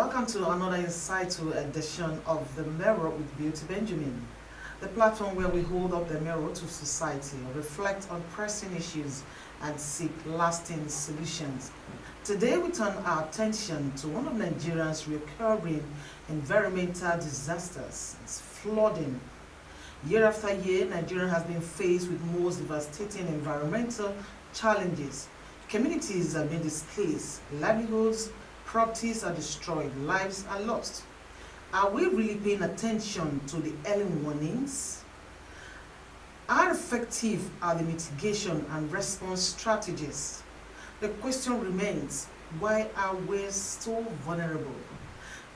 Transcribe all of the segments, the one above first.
Welcome to another insightful edition of The Mirror with Beauty Benjamin, the platform where we hold up the mirror to society, reflect on pressing issues, and seek lasting solutions. Today we turn our attention to one of Nigeria's recurring environmental disasters. It's flooding. Year after year, Nigeria has been faced with most devastating environmental challenges. Communities have been displaced, livelihoods, properties are destroyed, lives are lost. Are we really paying attention to the early warnings? How effective are the mitigation and response strategies? The question remains, why are we so vulnerable?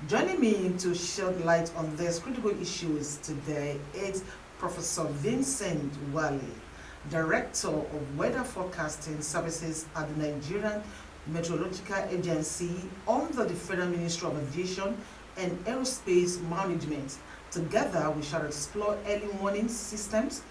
Joining me to shed light on these critical issues today is Professor Vincent WELI, Director of Weather Forecasting Services at the Nigerian Meteorological Agency under the Federal Ministry of Aviation and Aerospace Management. Together, we shall explore early warning systems,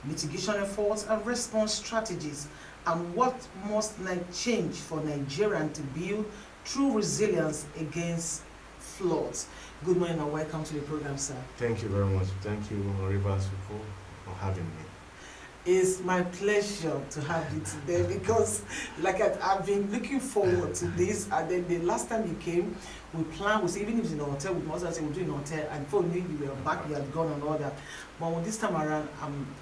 mitigation efforts, and response strategies, and what must change for Nigerian to build true resilience against floods. Good morning and welcome to the program, sir. Thank you very much. Thank you, Rivers, for having me. It's my pleasure to have you today because, like I've been looking forward to this. And then the last time you came, we planned, we said, even if it's in a hotel, we must have said we'll do it in a hotel. And before we knew you were back, you had gone and all that. But when this time around,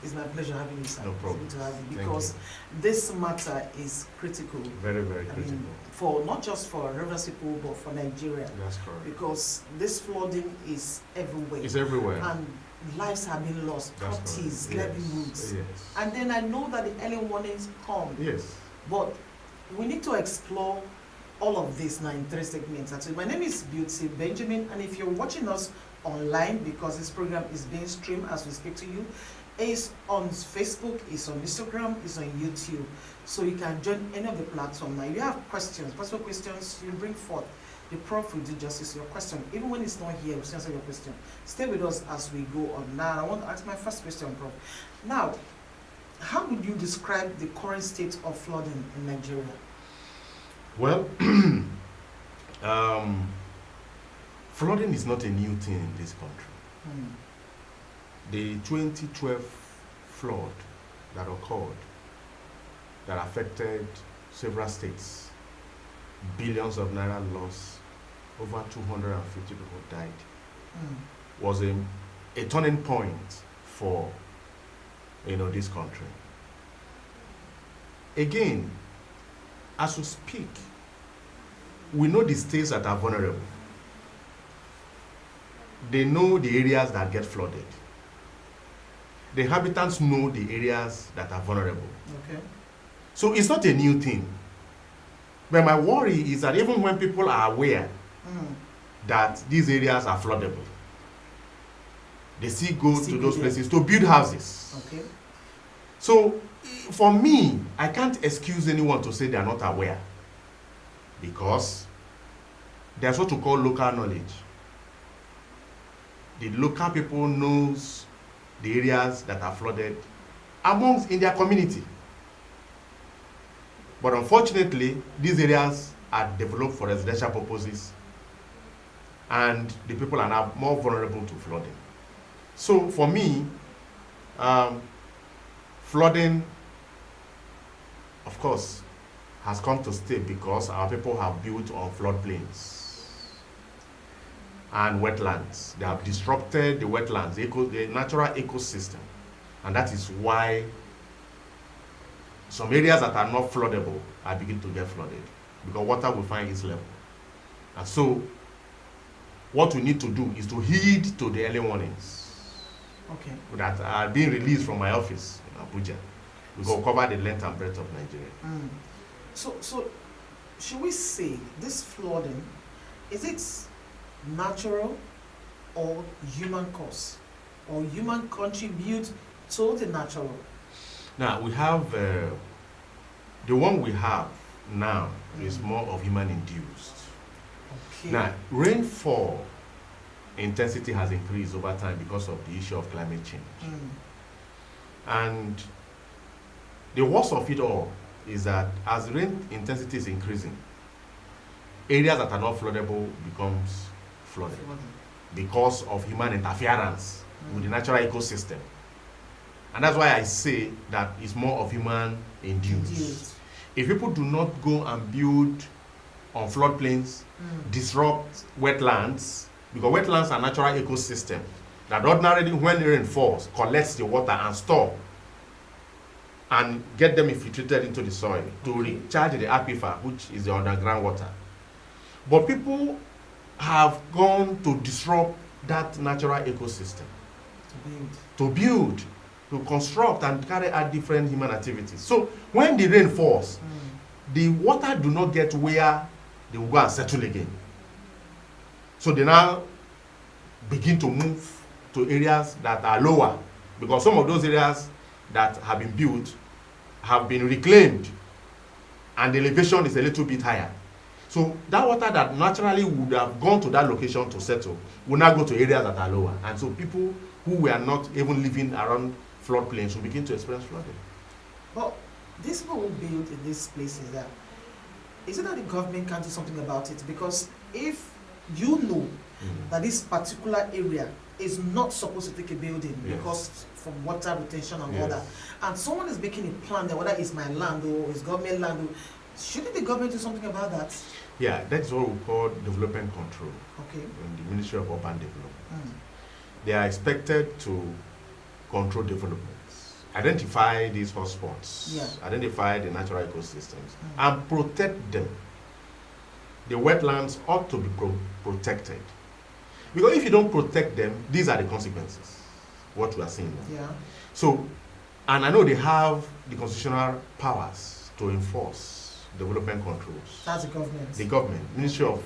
it's my pleasure having you, sir. No problem. It's good to have you because this matter is critical. Very, very critical. For not just for Rivers people, but for Nigeria. That's correct. Because this flooding is everywhere. It's everywhere. And lives have been lost, properties, livelihoods. Yes. And then I know that the early warnings come. Yes. But we need to explore all of this now in 3 segments. Actually, my name is Beauty Benjamin, and if you're watching us online, because this program is being streamed as we speak to you, it's on Facebook, it's on Instagram, it's on YouTube. So you can join any of the platforms. Now, if you have questions, possible questions, you bring forth. The Prof will do justice to your question. Even when it's not here, we'll still answer your question. Stay with us as we go on. Now, I want to ask my first question, Prof. Now, how would you describe the current state of flooding in Nigeria? Well, flooding is not a new thing in this country. The 2012 flood that occurred, that affected several states, billions of naira loss, over 250 people died, was a turning point for this country. Again, as we speak, we know the states that are vulnerable. They know the areas that get flooded. The inhabitants know the areas that are vulnerable. Okay. So it's not a new thing. But my worry is that even when people are aware that these areas are floodable, they still go to those places to build houses. Okay. So for me, I can't excuse anyone to say they are not aware, because there's what we call local knowledge. The local people knows the areas that are flooded in their community. But unfortunately, these areas are developed for residential purposes, and the people are now more vulnerable to flooding. So for me, flooding, of course, has come to stay because our people have built on floodplains and wetlands. They have disrupted the wetlands, the natural ecosystem. And that is why some areas that are not floodable are beginning to get flooded, because water will find its level. And so what we need to do is to heed to the early warnings that are being released from my office in Abuja. We will cover the length and breadth of Nigeria. So should we say this flooding, is it natural or human cause, or human contribute to the natural? Now we have the one we have now is more of human induced. Okay. Now rainfall intensity has increased over time because of the issue of climate change. And the worst of it all is that as rain intensity is increasing, areas that are not floodable becomes flooded because of human interference with the natural ecosystem. And that's why I say that it's more of human induced. If people do not go and build on floodplains, disrupt wetlands, because wetlands are natural ecosystem that ordinarily, when the rain falls, collects the water and store and get them infiltrated into the soil to recharge the aquifer, which is the underground water. But people have gone to disrupt that natural ecosystem, to construct and carry out different human activities. So when the rain falls, the water do not get where they will go and settle again. So they now begin to move to areas that are lower, because some of those areas that have been built have been reclaimed and the elevation is a little bit higher. So that water that naturally would have gone to that location to settle will now go to areas that are lower. And so people who were not even living around floodplains will begin to experience flooding. But these people who build in these places, is it that the government can do something about it? Because if you know that this particular area is not supposed to take a building because from water retention and all that, and someone is making a plan that whether it's my land or it's government land, shouldn't the government do something about that? Yeah, that's what we call development control. Okay. In the Ministry of Urban Development. They are expected to control developments, identify these hotspots, identify the natural ecosystems, and protect them. The wetlands ought to be protected. Because if you don't protect them, these are the consequences, what we are seeing now. Yeah. So, and I know they have the constitutional powers to enforce development controls. That's the government. The government, Ministry of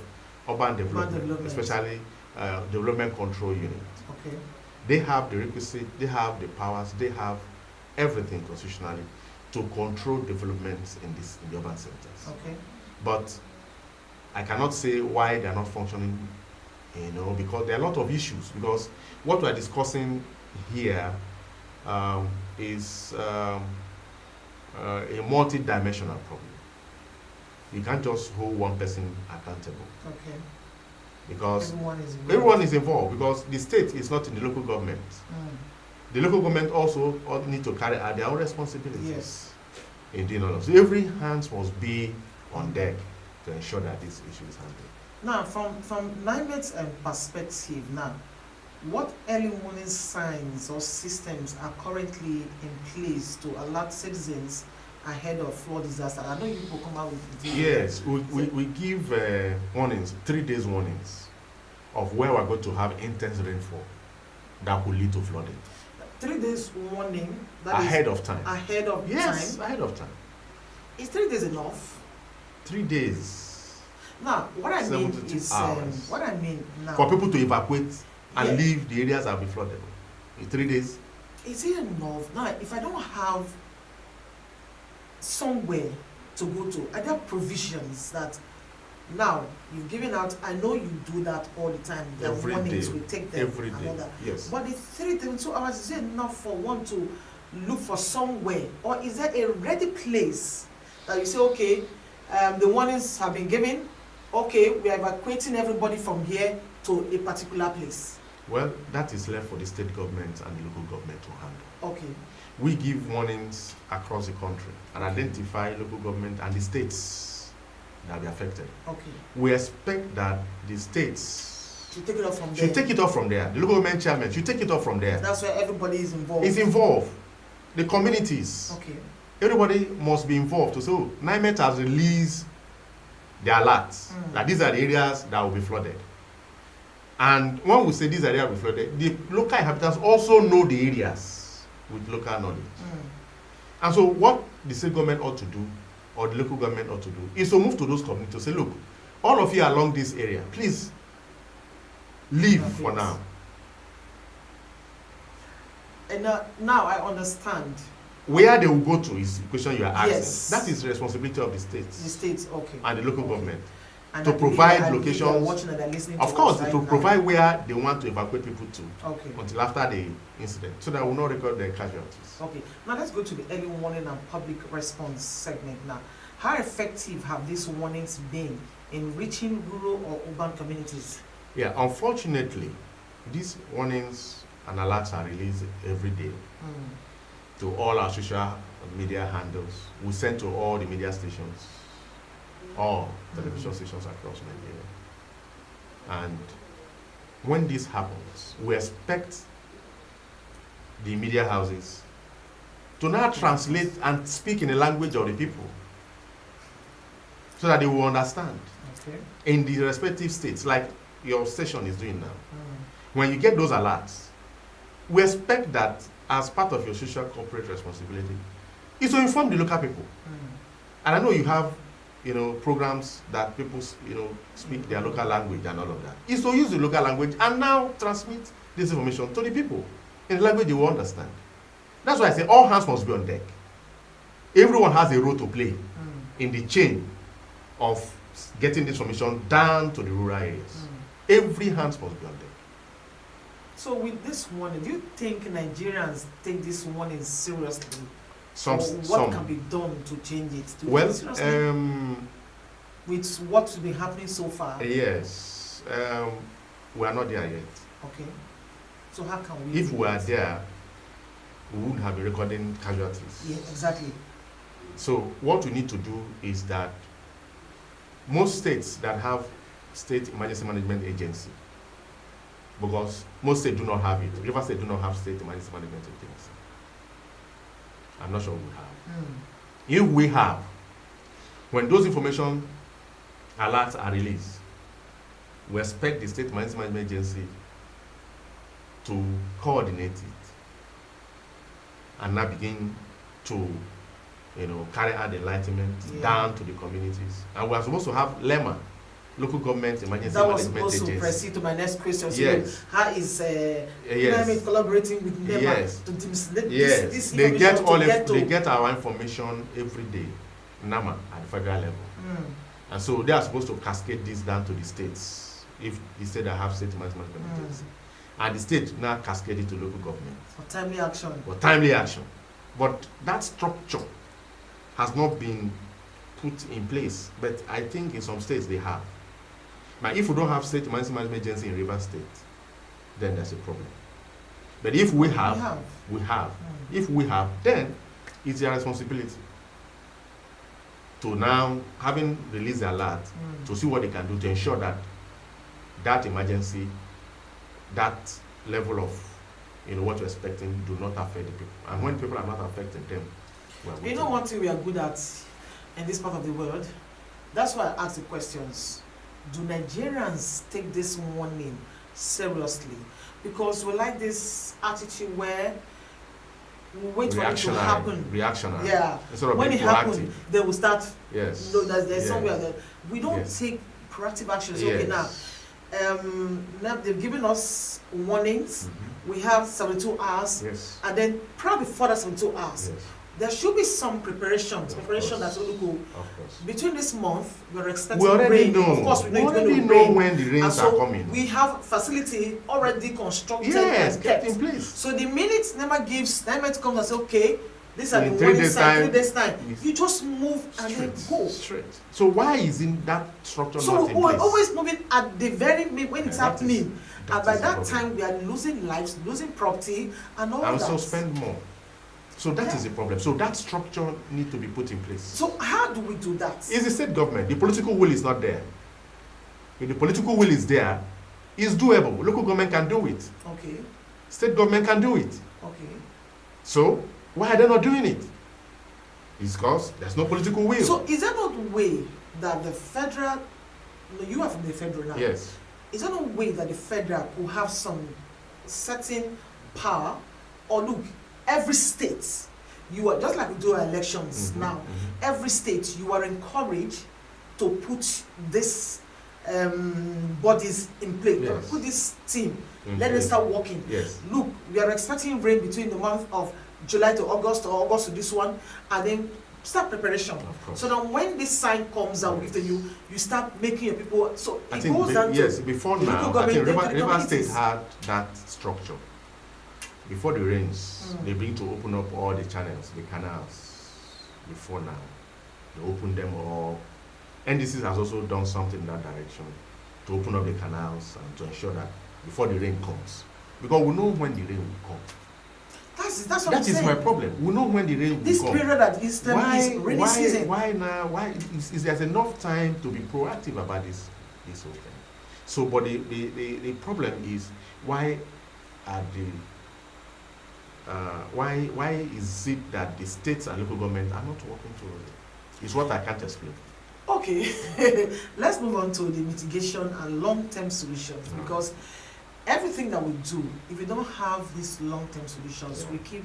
Urban Development, especially Development Control Unit. Okay. They have the requisite, they have the powers, they have everything constitutionally to control developments in the urban centers. Okay. But I cannot say why they are not functioning, because there are a lot of issues. Because what we are discussing here is a multi-dimensional problem. You can't just hold one person accountable. Okay. Because everyone is involved. Because the state is not in the local government. The local government also need to carry out their own responsibilities in doing all of this. So every hand must be on deck to ensure that this issue is handled. Now, from NIMET's perspective, now, what early warning signs or systems are currently in place to alert citizens ahead of flood disaster? I know you people come out with the yes, we give warnings, 3 days warnings of where we're going to have intense rainfall that could lead to flooding. 3 days warning ahead of time. Ahead of time. Ahead of time. Is 3 days enough? 3 days. Now, what I mean is, what I mean now, for people to evacuate and leave the areas that will be flooded. In 3 days. Is it enough? Now, if I don't have somewhere to go to, are there provisions that now you've given out? I know you do that all the time. There are warnings, we take them every and day. all that. Yes. But the 3-2 hours, is it enough for one to look for somewhere, or is there a ready place that you say, okay, the warnings have been given, okay, we are evacuating everybody from here to a particular place? Well, that is left for the state government and the local government to handle. Okay. We give warnings across the country and identify local government and the states that will be affected. Okay. We expect that the states should take it off from there. Should take it off from there. The local government chairman should take it off from there. That's where everybody is involved. Is involved. The communities. Okay. Everybody must be involved. So NIMET has released the alerts that these are the areas that will be flooded. And when we say these areas will be flooded, the local inhabitants also know the areas with local knowledge. And so what the state government ought to do, or the local government ought to do, is to move to those communities to say, look, all of you along this area, please leave for now. And now I understand. Where they will go to is the question you are asking. Yes. That is the responsibility of the state. The state, okay. And the local government. And to provide locations. Watching and listening of to course, right to now. provide where they want to evacuate people to. Okay. Until after the incident. So that we will not record the casualties. Okay. Now let's go to the early warning and public response segment now. How effective have these warnings been in reaching rural or urban communities? Yeah, unfortunately, these warnings and alerts are released every day to all our social media handles. We send to all the media stations, all television stations across Nigeria. And when this happens, we expect the media houses to now translate and speak in the language of the people so that they will understand in the respective states, like your station is doing now. When you get those alerts, we expect that as part of your social corporate responsibility is to inform the local people. And I know you have, programs that people, speak their local language and all of that. Is to use the local language and now transmit this information to the people in the language they will understand. That's why I say all hands must be on deck. Everyone has a role to play in the chain of getting this information down to the rural areas. Every hands must be on deck. So with this warning, do you think Nigerians take this warning seriously? What can be done to change it? With what's been happening so far? Yes. We are not there yet. Okay. So how can we? If we are there, we wouldn't have been recording casualties. Yeah, exactly. So what we need to do is that most states that have state emergency management agency, because most states do not have it. River State do not have state emergency management agency. I'm not sure we have. If we have, when those information alerts are released, we expect the state emergency management agency to coordinate it and now begin to carry out the enlightenment down to the communities. And we are supposed to have LEMA, local government emergency management agency. That was supposed to proceed to my next question. Yes. How is NIMET collaborating with LEMA to disseminate this information? They get our information every day, NAMA, at the federal level. And so they are supposed to cascade this down to the states, if the state that have state emergency management agency. And the state now cascade it to local government. For timely action. For timely action. But that structure has not been put in place. But I think in some states they have. Now, if we don't have state emergency management agency in Rivers State, then there's a problem. But if we have. If we have, then it's their responsibility to now, having released the alert, to see what they can do to ensure that that emergency, that level of what you're expecting do not affect the people. And when people are not affecting them, one thing we are good at in this part of the world, that's why I ask the questions. Do Nigerians take this warning seriously? Because we like this attitude where we wait for it to happen. Reactionary. Yeah. When it happens, they will start. Yes. There's somewhere that we don't take proactive action. So, okay, now they've given us warnings. We have 72 hours, and then probably further 72 hours. There should be some preparation that's going to go. Between this month, we're expecting rain. Of course, we know it's going to rain. When the rains are coming. We have facility already constructed and kept in place. So the minute NIMET comes and says, okay, these are the warning signs, 3 days time, you just move and then go. Straight. So why isn't that structure not in place? So we're always moving at the very when it's happening. And by that time, we are losing lives, losing property, and all that. And so spend more. So that is the problem. So that structure needs to be put in place. So how do we do that? It's the state government. The political will is not there. If the political will is there, it's doable. Local government can do it. Okay. State government can do it. Okay. So why are they not doing it? It's because there's no political will. So is there no way that the federal, you are from the federal now. Yes. Is there no way that the federal will have some certain power? Or look, every state, you are just like we do our elections now. Every state, you are encouraged to put this bodies in place. Put this team. Let them start working. Look, we are expecting rain between the month of July to August, or August to this one, and then start preparation. So that when this sign comes out with you, you start making your people. So it goes down to before now, I think River State had that structure. Before the rains, they begin to open up all the channels, the canals, before now. they open them up. NDC has also done something in that direction to open up the canals and to ensure that before the rain comes, because we know when the rain will come. That's what that is my problem. We know when the rain will come. This period at Easter is rainy season. Why now? Why is there's enough time to be proactive about this whole thing? So, but the problem is why are why is it that the states and local governments are not working towards it? It's what I can't explain. Okay, let's move on to the mitigation and long-term solutions, because everything that we do, if we don't have these long-term solutions, we keep,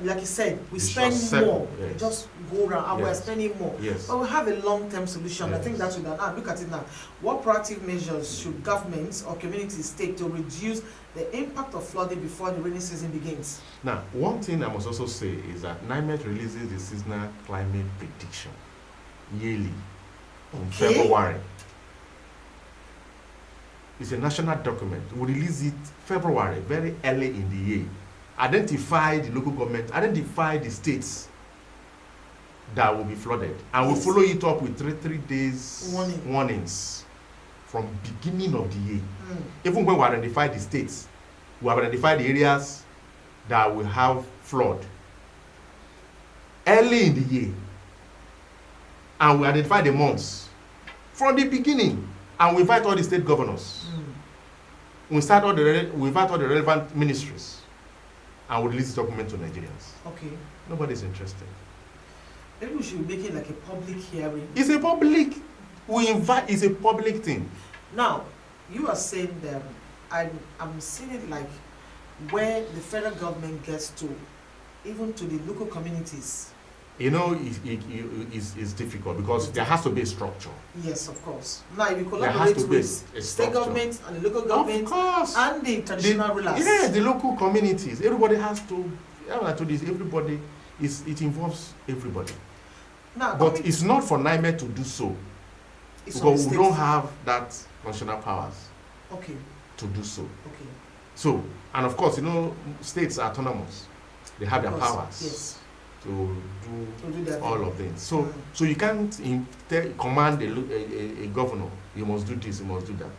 like you said, we spend more, we just go around and we're spending more. But we have a long-term solution. I think that's what now. Look at it now. What proactive measures should governments or communities take to reduce the impact of flooding before the rainy season begins? Now, one thing I must also say is that NIMET releases the seasonal climate prediction yearly in February. It's a national document. We release it February, very early in the year. Identify the local government, identify the states that will be flooded, and we'll follow it up with three days warnings from beginning of the year. Even when we identify the states, we have identified the areas that will have flood early in the year, and we identify the months from the beginning, and we invite all the state governors. We invite all the relevant ministries, and we release the document to Nigerians. Okay. Nobody's interested. Maybe we should make it like a public hearing. It's a public. It's a public thing. Now, you are saying that I'm seeing it like where the federal government gets to, even to the local communities. You know, it's difficult because there has to be a structure. Yes, of course. Now, if you collaborate with state government and the local government and the traditional rulers. Yes, the local communities. Everybody has to. I told you, everybody. It involves everybody. Now, but it's not for NIMET to do so, because we don't have that constitutional powers. Okay. To do so. Okay. So, and of course, you know, states are autonomous. They have their powers. Yes. To do all of this. So you can't command a governor, you must do this, you must do that.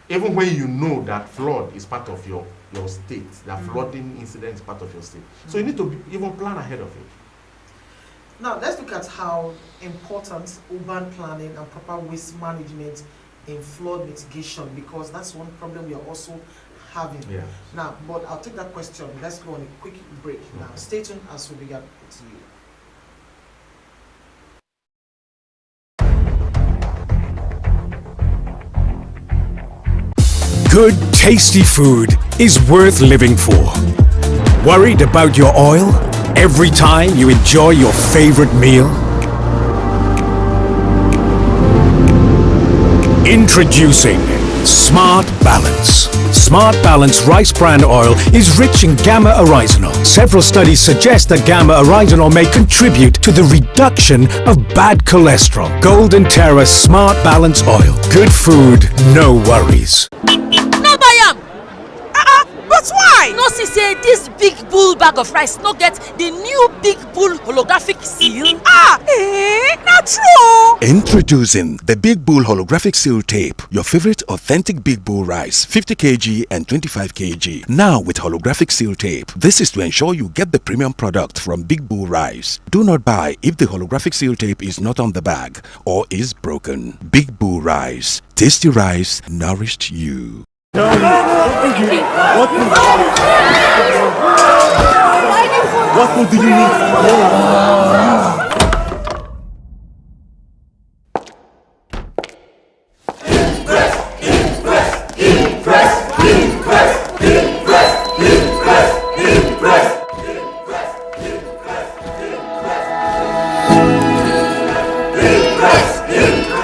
Even when you know that flood is part of your state, that flooding incident is part of your state. So you need to even plan ahead of it. Now, let's look at how important urban planning and proper waste management in flood mitigation, because that's one problem we are also having. Yeah. Now, but I'll take that question. Let's go on a quick break now. Stay tuned as we begin to you. Good, tasty food is worth living for. Worried about your oil every time you enjoy your favorite meal? Introducing Smart Balance. Smart Balance rice bran oil is rich in gamma-oryzanol. Several studies suggest that gamma-oryzanol may contribute to the reduction of bad cholesterol. Golden Terra Smart Balance oil. Good food, no worries. No buy am! But why? No see say this big bull bag of rice no get the new big bull holographic seal? Not true! Introducing the Big Bull Holographic Seal Tape, your favorite authentic Big Bull rice, 50 kg and 25 kg. Now with holographic seal tape. This is to ensure you get the premium product from Big Bull Rice. Do not buy if the holographic seal tape is not on the bag or is broken. Big Bull Rice. Tasty rice nourished you. What food do you need?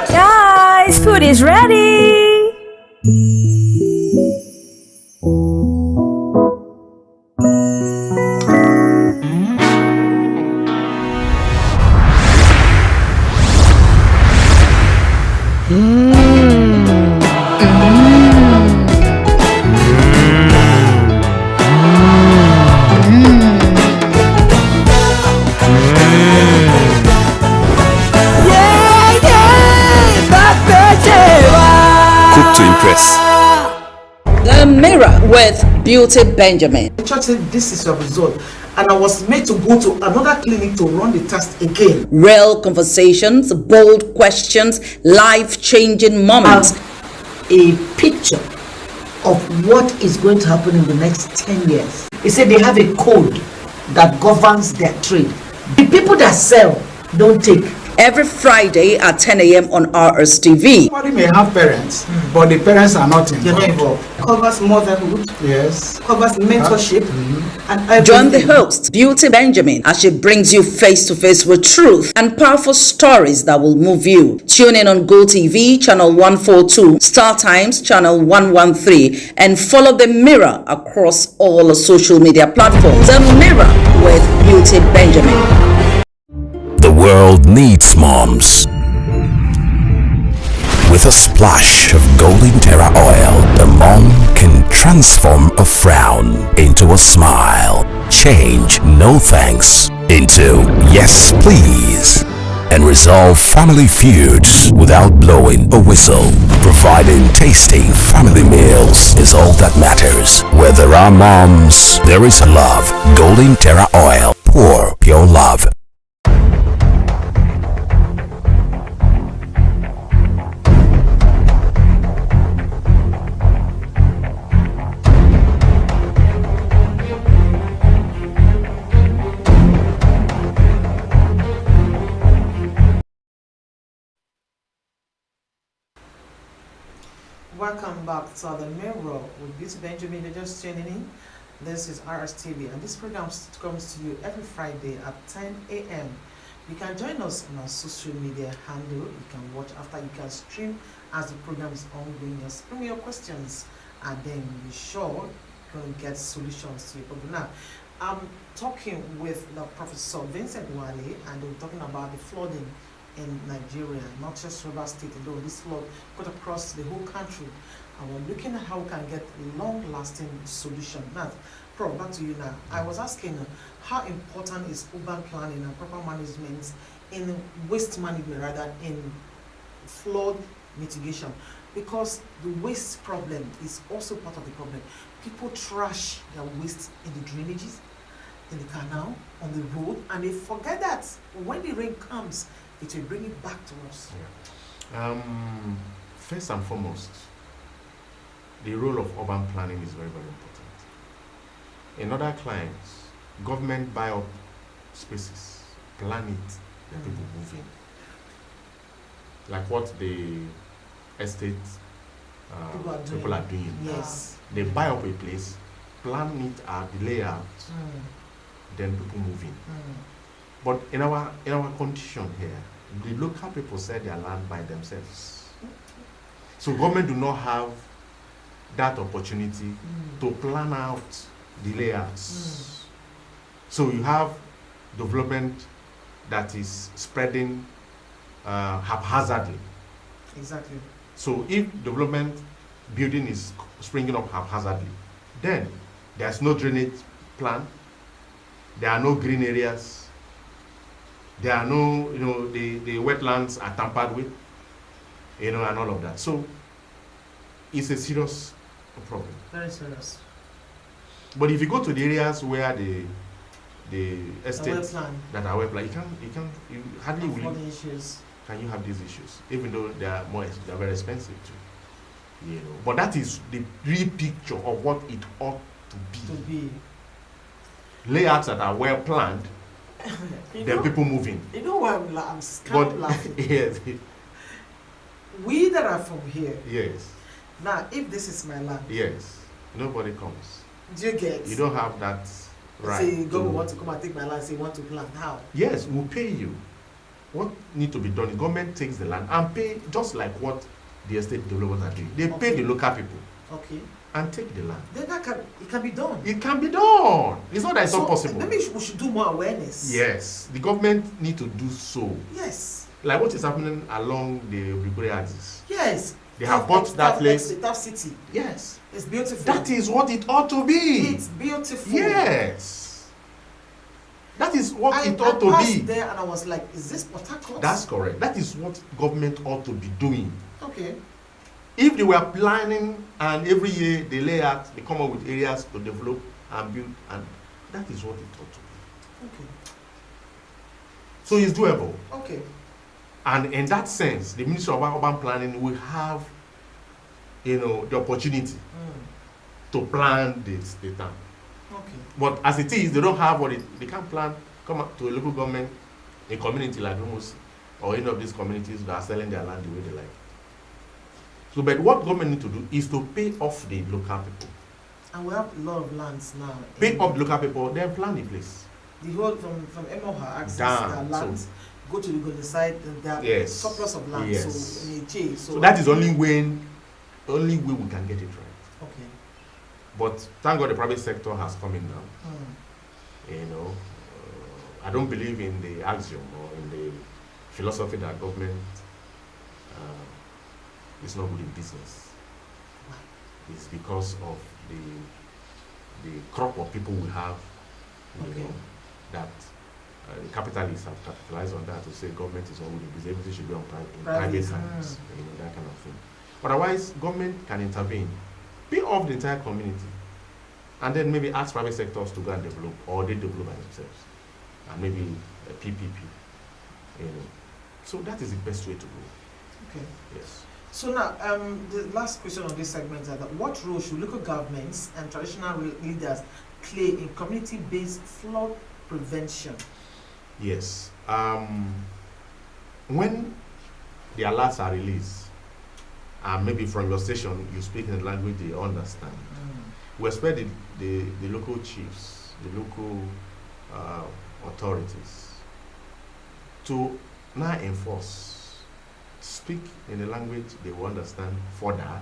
Guys, food is ready. to impress. The Mirror with Beauty Benjamin. The church said this is your result, and I was made to go to another clinic to run the test again. Real conversations, bold questions, life-changing moments. A picture of what is going to happen in the next 10 years. He said they have a code that governs their trade. The people that sell don't take. Every Friday at 10 a.m. on Rstv. Somebody may have parents, but the parents are not involved. Covers motherhood. Yes. Covers mentorship. And everything. Join the host, Beauty Benjamin, as she brings you face to face with truth and powerful stories that will move you. Tune in on GoTV, channel 142, Star Times, channel 113, and follow The Mirror across all social media platforms. The Mirror with Beauty Benjamin. The world needs moms. With a splash of golden terra oil, a mom can transform a frown into a smile. Change no thanks into yes please. And resolve family feuds without blowing a whistle. Providing tasty family meals is all that matters. Where there are moms, there is love. Golden Terra Oil. Pour pure love. Welcome back to The Mirror with Beauty Benjamin. You're just tuning in. This is Rstv, and this program comes to you every Friday at 10 a.m. You can join us on our social media handle. You can watch after, you can stream as the program is ongoing. Just bring your questions, and then be sure you're going to get solutions to your problem. Now, I'm talking with the Professor Vincent WELI, and we're talking about the flooding in Nigeria, not just Rivers State alone. This flood cut across the whole country, and we're looking at how we can get long-lasting solution. Now, Prof, back to you now. I was asking, how important is urban planning and proper management in waste management, rather in flood mitigation? Because the waste problem is also part of the problem. People trash their waste in the drainages, in the canal, on the road, and they forget that when the rain comes, it will bring it back to us. Yeah. First and foremost, the role of urban planning is very, very important. In other clients, government buy up spaces, plan it, let people move in. Like what the estate people are doing. Yes. They buy up a place, plan it at the layout, then people move in. But in our condition here, the local people sell their land by themselves. So government do not have that opportunity to plan out the layouts. So you have development that is spreading haphazardly. Exactly. So if development building is springing up haphazardly, then there's no drainage plan, there are no green areas, there are no, the wetlands are tampered with, and all of that. So it's a serious problem. Very serious. But if you go to the areas where the estates that are well planned, you hardly will. Can you have these issues, even though they are very expensive too. But that is the real picture of what it ought to be. Layouts that are well planned, then people moving. You know why I'm laughing? Yes. We that are from here. Yes. Now, if this is my land. Yes. Nobody comes. Do you get? You don't have that right. Say, government want to come and take my land, say, want to plant. How? Yes, we'll pay you. What needs to be done is government takes the land and pay, just like what the estate developers are doing. They pay the local people. Okay. And take the land. Then it can be done. It can be done. It's not that it's not possible. Maybe we should do more awareness. Yes. The government need to do so. Yes. Like what is happening along the Brigade axis. Yes. They have bought that place. That city. Yes. It's beautiful. That is what it ought to be. It's beautiful. Yes. That is what it ought to be. I passed there and I was like, is this Port Harcourt? That's correct. That is what government ought to be doing. Okay. If they were planning and every year they lay out, they come up with areas to develop and build, and that is what it ought to be. Okay. So it's doable. Okay. And in that sense, the Ministry of Urban Planning will have, the opportunity to plan this the town. Okay. But as it is, they don't have they can't plan, come up to a local government, a community like Ramos, or any of these communities that are selling their land the way they like. So, but what government need to do is to pay off the local people. And we have a lot of lands now. Pay off the local people, then plan the place. The whole from Emoha access Down, their lands, go to the other side, there are surplus of land. Yes. So that is only way we can get it right. Okay. But thank God the private sector has come in now. I don't believe in the axiom or in the philosophy that government is not good in business. It's because of the crop of people we have, that the capitalists have capitalized on that to say government is not good in business, everything should be on private hands, that kind of thing. Otherwise, government can intervene, pay off the entire community, and then maybe ask private sectors to go and develop, or they develop by themselves, and maybe a PPP. So that is the best way to go. Okay. Yes. So now, the last question on this segment is that what role should local governments and traditional leaders play in community-based flood prevention? Yes. When the alerts are released, and maybe from your station you speak in a language they understand, we expect the local chiefs, the local authorities to now enforce, speak in a language they will understand further,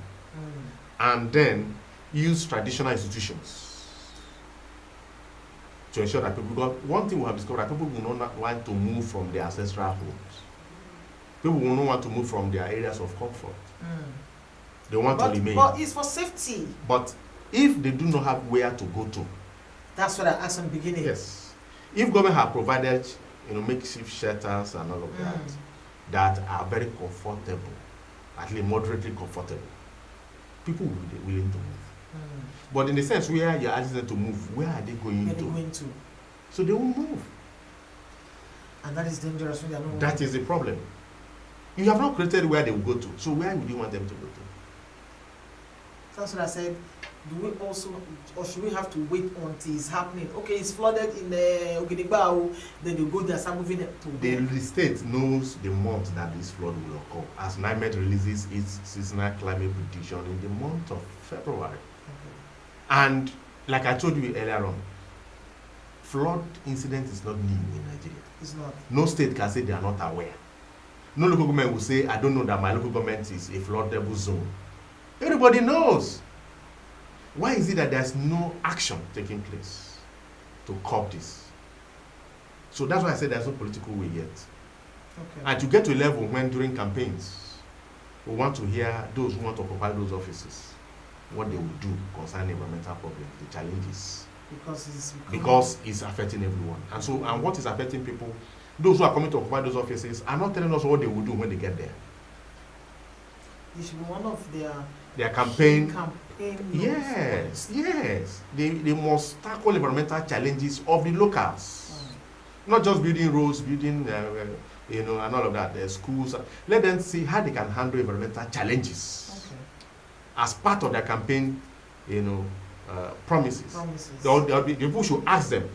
and then use traditional institutions to ensure that people, because one thing we have discovered, that people will not want to move from their ancestral homes. People will not want to move from their areas of comfort. They want to remain. But it's for safety. But if they do not have where to go to. That's what I asked in the beginning. Yes. If government have provided, makeshift shelters and all of that are very comfortable, at least moderately comfortable, people will be willing to move. But in the sense where you're asking them to move, where are they going to? So they won't move. And that is dangerous when they are not. That is the problem. You have not created where they will go to. So where would you want them to go to? That's what I said. Do we also, or should we have to wait until it's happening? Okay, it's flooded in Ogedigbao, then you go there, start moving it to the state knows the month that this flood will occur, as NIMET releases its seasonal climate prediction in the month of February. And like I told you earlier on, flood incident is not new in Nigeria. It's not. No state can say they are not aware. No local government will say, I don't know that my local government is a floodable zone. Everybody knows. Why is it that there's no action taking place to curb this? So that's why I said there's no political way yet. Okay. And to get to a level when during campaigns, we want to hear those who want to occupy those offices, what they will do concerning environmental problems, the challenges. Because it's affecting everyone. And so, and what is affecting people, those who are coming to occupy those offices are not telling us what they will do when they get there. This should be one of their campaign. Yes. They must tackle environmental challenges of the locals. Not just building roads, building, and all of that, schools. Let them see how they can handle environmental challenges as part of their campaign, promises. The people should ask them,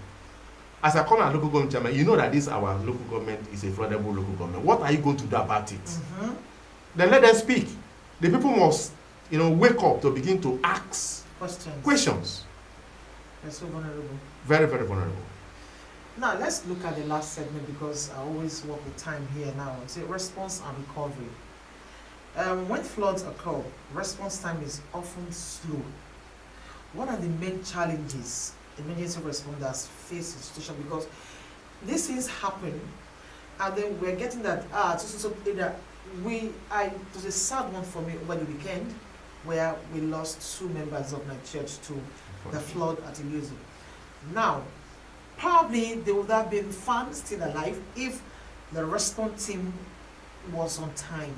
as I come as local government chairman, you know that this our local government is a floodable local government. What are you going to do about it? Then let them speak. The people must, wake up to begin to ask questions. They're so vulnerable. Very, very vulnerable. Now, let's look at the last segment, because I always work with time here now. It's response and recovery. When floods occur, response time is often slow. What are the main challenges emergency responders face in situation? Because these things happen, and then we're getting that, it was a sad one for me over the weekend, where we lost 2 members of my church to the flood at Iluzu. Now, probably they would have been found still alive if the response team was on time.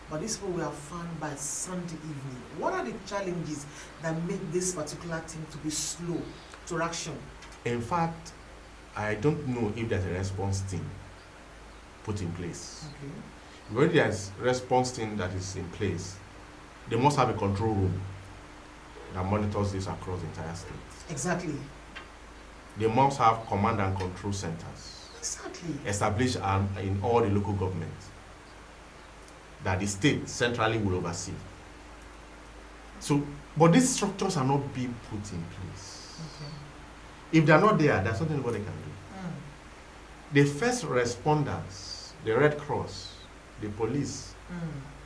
but these people were found by Sunday evening. What are the challenges that make this particular thing to be slow to action? In fact, I don't know if there's a response team put in place. Okay. When there's response team that is in place, they must have a control room that monitors this across the entire state. Exactly. They must have command and control centers. Exactly. Established in all the local governments that the state centrally will oversee. So, but these structures are not being put in place. Okay. If they're not there, there's nothing nobody can do. The first responders, the Red Cross, the police,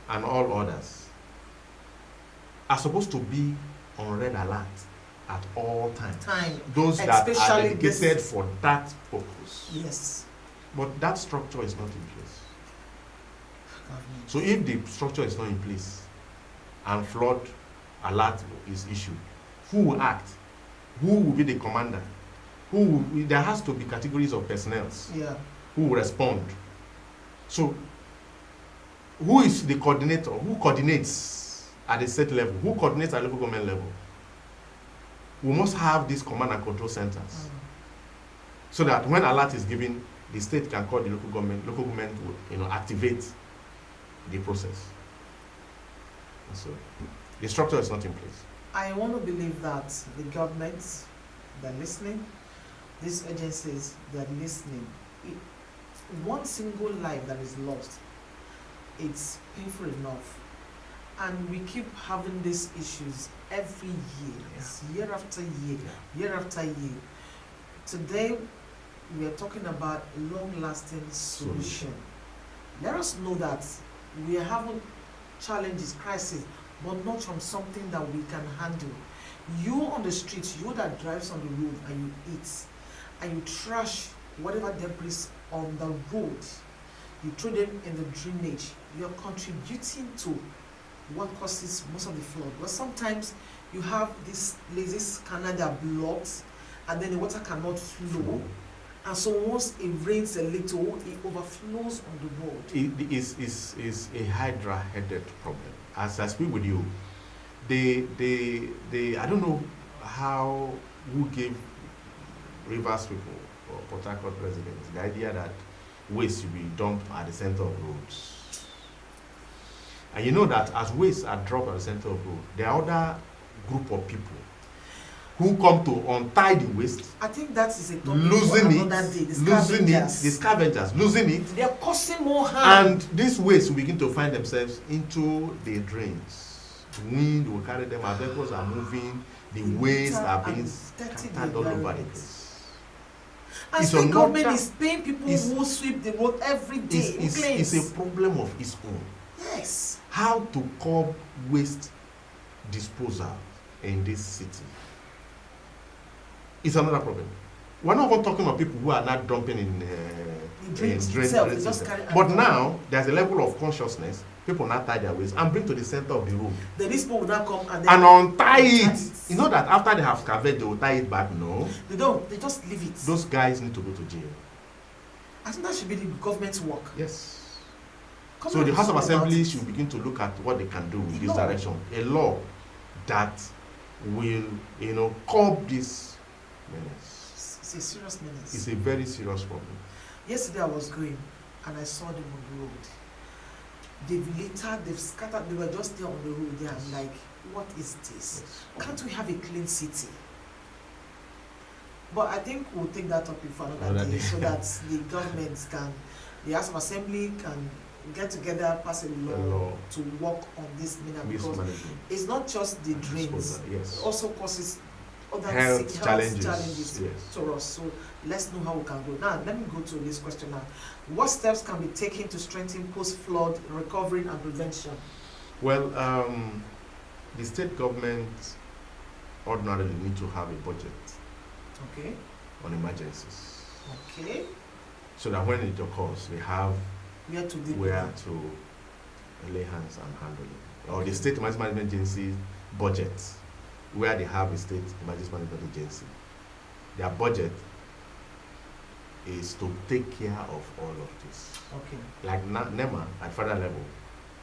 and all others, are supposed to be on red alert at all times. Those that are dedicated for that purpose. Yes. But that structure is not in place. So if the structure is not in place and flood alert is issued, who will act? Who will be the commander? There has to be categories of personnel who will respond. So who is the coordinator? Who coordinates at the state level? Who coordinates at local government level? We must have these command and control centers so that when alert is given, the state can call the local government will activate the process. And so the structure is not in place. I want to believe that the governments, they're listening, these agencies, they're listening. One single life that is lost, it's painful enough. And we keep having these issues every year, year after year, year after year. Today, we are talking about long-lasting solution. Let us know that we are having challenges, crises, but not from something that we can handle. You on the street, you that drives on the road and you eat, and you trash whatever debris on the road, you throw them in the drainage, you're contributing to what causes most of the flood. But sometimes you have this lazy canal that blocks, and then the water cannot flow. And so once it rains a little, it overflows on the road. It is a hydra-headed problem. As I speak with you, I don't know who gave Rivers people or Port Harcourt residents the idea that waste should be dumped at the center of roads. And you know that as waste are dropped at the center of road, there are other group of people who come to untie the waste. I think that is a topic losing for another day. The scavengers, losing it. They are causing more harm. And this waste will begin to find themselves into the drains. The wind will carry them, our vehicles are moving, the waste are being scattered all over the place. And state government is paying people who sweep the road every day. It's a problem of its own. Yes. How to curb waste disposal in this city. It's another problem. We're not even talking about people who are not dumping in drains. But now there's a level of consciousness. People not tie their waste and bring to the center of the road. The people will not come and untie it. You know that after they have scavenged, they will tie it back. No, they don't. They just leave it. Those guys need to go to jail. I think that should be the government's work. Yes. So the House of Assembly should begin to look at what they can do in this direction. A law that will, curb this menace. It's a serious menace. It's a very serious problem. Yesterday I was going and I saw them on the road. They've scattered, they were just there on the road there. I'm like, what is this? Yes. Can't we have a clean city? But I think we'll take that up for another day so that the government the House of Assembly can get together, pass a law to work on this matter, because it's not just the drains, it also causes other health challenges to us. So let's know how we can go. Now, let me go to this question now. What steps can be taken to strengthen post-flood recovery and prevention? Well, the state government ordinarily need to have a budget on emergencies. Okay. So that when it occurs, they have where to lay hands and handle it. Or the State Emergency Management Agency budget, where they have a State Emergency Management Agency. Their budget is to take care of all of this. Okay. Like NEMA at federal level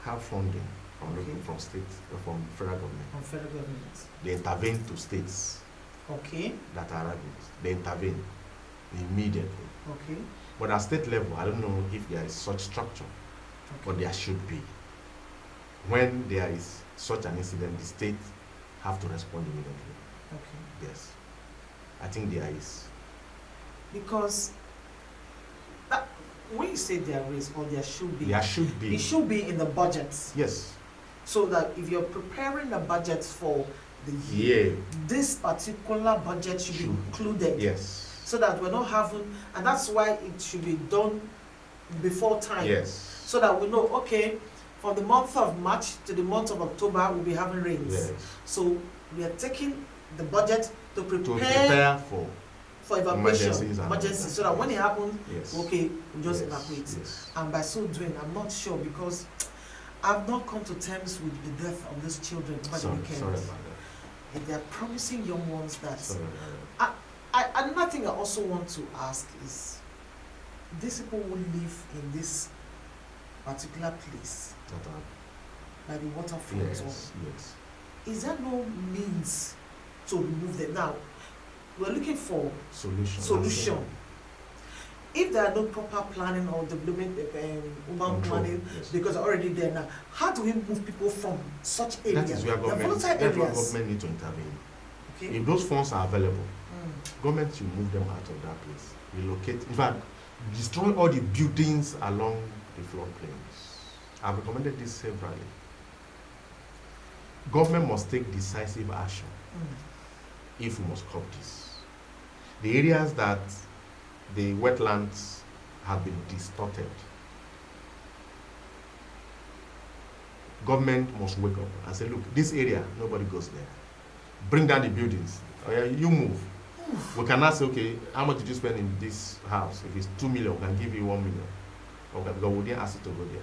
have funding from states, from federal government. From federal government. They intervene to states. Okay. That are ravaged. They intervene immediately. Okay. But at state level, I don't know if there is such structure, but there should be. When there is such an incident, the state have to respond immediately. Okay. Yes. I think there is. Because when you say there is or there should be, it should be in the budgets. Yes. So that if you're preparing the budget for the year, this particular budget should be included. Yes. So that we're not having, and that's why it should be done before time. Yes. So that we know, okay, from the month of March to the month of October, we'll be having rains. Yes. So we are taking the budget to prepare for evacuation, emergencies, so that when it happens, okay, we just evacuate. Yes. And by so doing, I'm not sure, because I've not come to terms with the death of these children over the weekend. Sorry about that. And they're promising young ones that. Another thing I also want to ask is, these people who live in this particular place, by the waterfront, yes. Is there no means to remove them? Now, we're looking for solution. If there are no proper planning or development, urban planning, because already there now, how do we move people from such areas? That is where government need to intervene. Okay. If those funds are available, government should move them out of that place, relocate. In fact, destroy all the buildings along the floodplains. I've recommended this severally. Government must take decisive action if we must curb this. The areas that the wetlands have been distorted, government must wake up and say, look, this area, nobody goes there. Bring down the buildings. You move. We cannot say, okay, how much did you spend in this house? If it's 2 million, we can give you 1 million. Okay, because we didn't ask you to go there.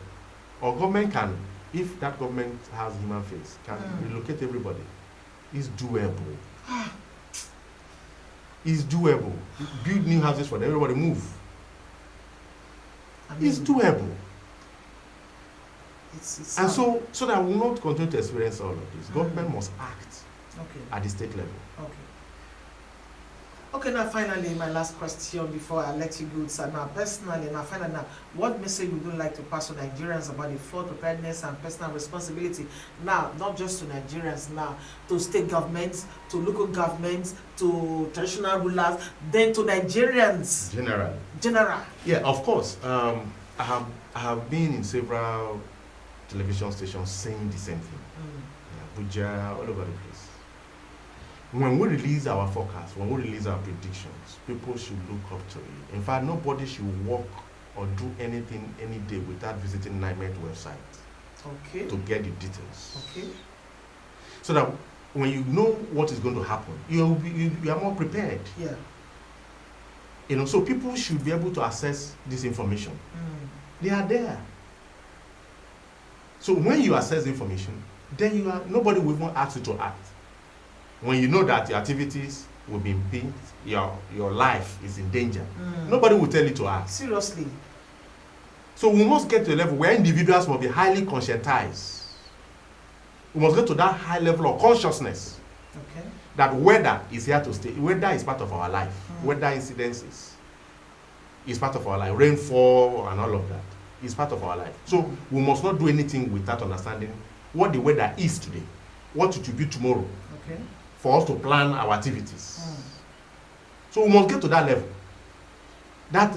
Or government can, if that government has human face, can relocate everybody. It's doable. It's doable. Build new houses for them, everybody move. It's doable. And so that we will not continue to experience all of this. Government must act at the state level. Okay, now finally, my last question before I let you go, sir. Now, personally, what message would you like to pass to Nigerians about the flood preparedness and personal responsibility? Now, not just to Nigerians, now, to state governments, to local governments, to traditional rulers, then to Nigerians. General. Yeah, of course. I have been in several television stations saying the same thing. Abuja, all over the place. When we release our forecast, when we release our predictions, people should look up to it. In fact, nobody should walk or do anything any day without visiting NIMET website to get the details. So that when you know what is going to happen, you are more prepared. Yeah. You know, so people should be able to access this information. They are there. So when you access the information, then nobody will even ask you to act. When you know that your activities will be impinged, your life is in danger, nobody will tell you to act. Seriously. So we must get to a level where individuals must be highly conscientized. We must get to that high level of consciousness that weather is here to stay. Weather is part of our life. Weather incidences is part of our life. Rainfall and all of that is part of our life. So we must not do anything without understanding what the weather is today, what it will be tomorrow. For us to plan our activities. So we must get to that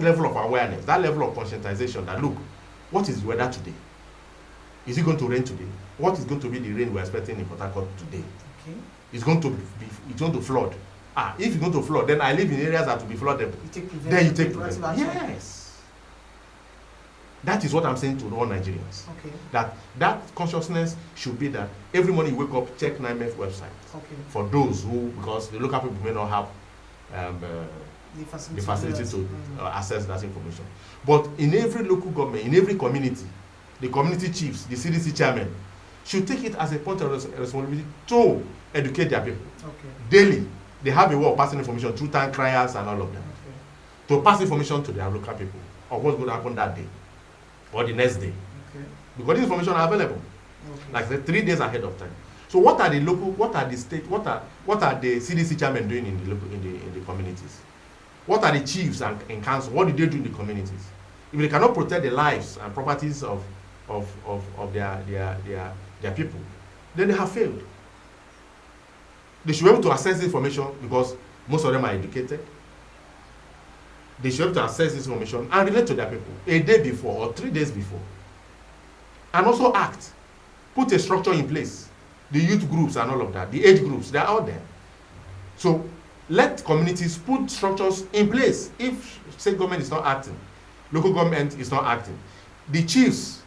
level of awareness, that level of conscientization that, look, what is the weather today? Is it going to rain today? What is going to be the rain we're expecting in Port Harcourt today? It's going to flood. If it's going to flood, then I live in areas that will be flooded. Then you take preventive action. Yes. That is what I'm saying to all Nigerians. That consciousness should be that every morning you wake up, check NIMET website. For those who, because the local people may not have the facility to access that information. But in every local government, in every community, the community chiefs, the CDC chairman, should take it as a point of responsibility to educate their people. Daily, they have a way of passing information through town criers and all of them. To pass information to their local people of what's going to happen that day or the next day. because this information are available. Okay. Like the 3 days ahead of time. So what are the local, what are the state, what are the CDC chairmen doing in the local, in the communities? What are the chiefs and council? What do they do in the communities? If they cannot protect the lives and properties of their people, then they have failed. They should be able to access this information because most of them are educated. They should be able to access this information and relate to their people a day before or 3 days before. And also act. Put a structure in place. The youth groups and all of that, the age groups, they're out there. So let communities put structures in place. If state government is not acting, local government is not acting, the chiefs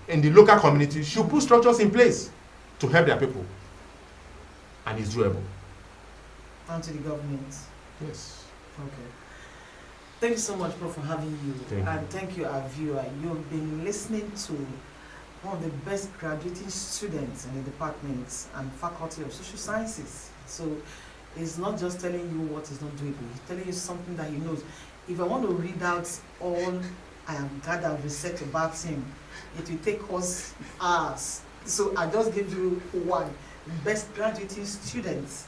in the local community should put structures in place to help their people. And it's doable. And to the government. Yes. Okay. Thank you so much, Prof, for having you. Thank you, our viewer. You've been listening to one of the best graduating students in the departments and faculty of social sciences. So it's not just telling you what is not doable, he's telling you something that he knows. If I want to read out all I am gathered research about him, it will take us hours. So I just give you one best graduating students.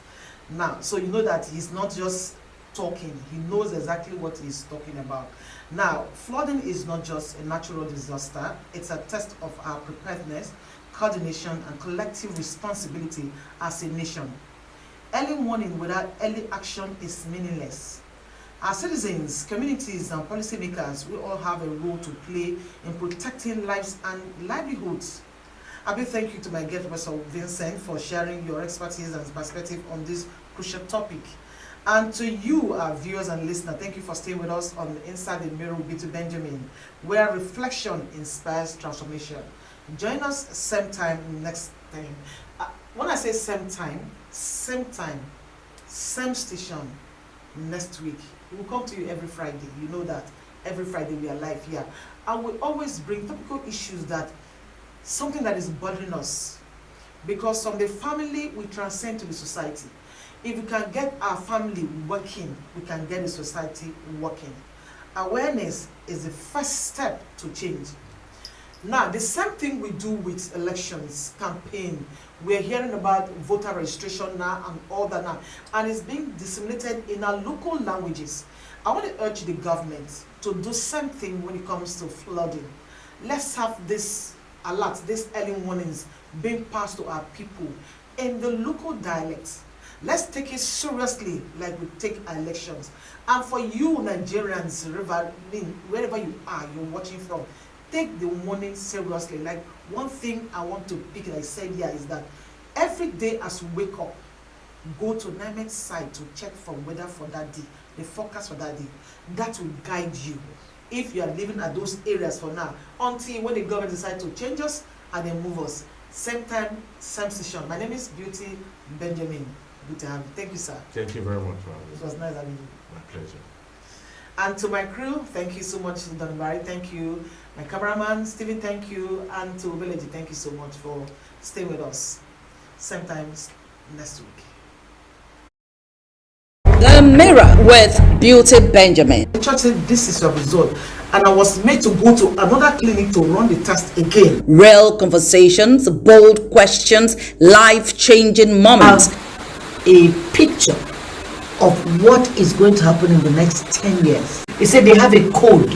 Now, so you know that he's not just talking, he knows exactly what he's talking about. Now, flooding is not just a natural disaster, it's a test of our preparedness, coordination, and collective responsibility as a nation. Early warning without early action is meaningless. As citizens, communities, and policymakers, we all have a role to play in protecting lives and livelihoods. A big thank you to my guest, Professor Vincent, for sharing your expertise and perspective on this crucial topic. And to you, our viewers and listeners, thank you for staying with us on Inside the Mirror with Beauty Benjamin, where reflection inspires transformation. Join us same time next time. When I say same time, same station next week. We will come to you every Friday. You know that every Friday we are live here. I will always bring topical issues that something that is bothering us, because from the family we transcend to the society. If we can get our family working, we can get the society working. Awareness is the first step to change. Now, the same thing we do with elections, campaign. We're hearing about voter registration now and all that now, and it's being disseminated in our local languages. I want to urge the government to do something when it comes to flooding. Let's have this alert, these early warnings being passed to our people in the local dialects. Let's take it seriously like we take our elections. And for you Nigerians, wherever you are, you're watching from, take the warning seriously. Like, one thing I want to pick, like I said here, is that every day as we wake up, go to NIMET site to check for weather for that day, the forecast for that day. That will guide you if you are living at those areas for now, until when the government decides to change us and then move us. Same time, same station. My name is Beauty Benjamin. Good to have you. Thank you, sir. Thank you very much for having me. It was nice having you. My pleasure. And to my crew, thank you so much, Don Barry, thank you. My cameraman, Stephen, thank you. And to WELI, thank you so much for staying with us. Same time next week. The Mirror with Beauty Benjamin. The church said, this is your result. And I was made to go to another clinic to run the test again. Real conversations, bold questions, life-changing moments. A picture of what is going to happen in the next 10 years. He said they have a code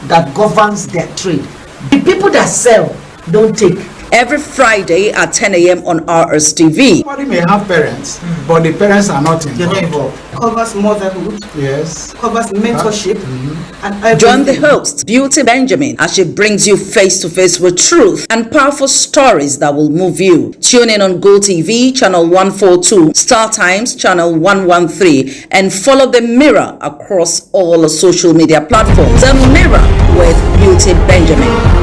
that governs their trade. The people that sell don't take. Every Friday at 10 a.m. on Rstv. Somebody may have parents, but the parents are not involved. They're not involved. Covers motherhood. Yes. Covers mentorship. And everything. Join the host, Beauty Benjamin, as she brings you face to face with truth and powerful stories that will move you. Tune in on GoTV, channel 142, Star Times, channel 113, and follow The Mirror across all social media platforms. The Mirror with Beauty Benjamin.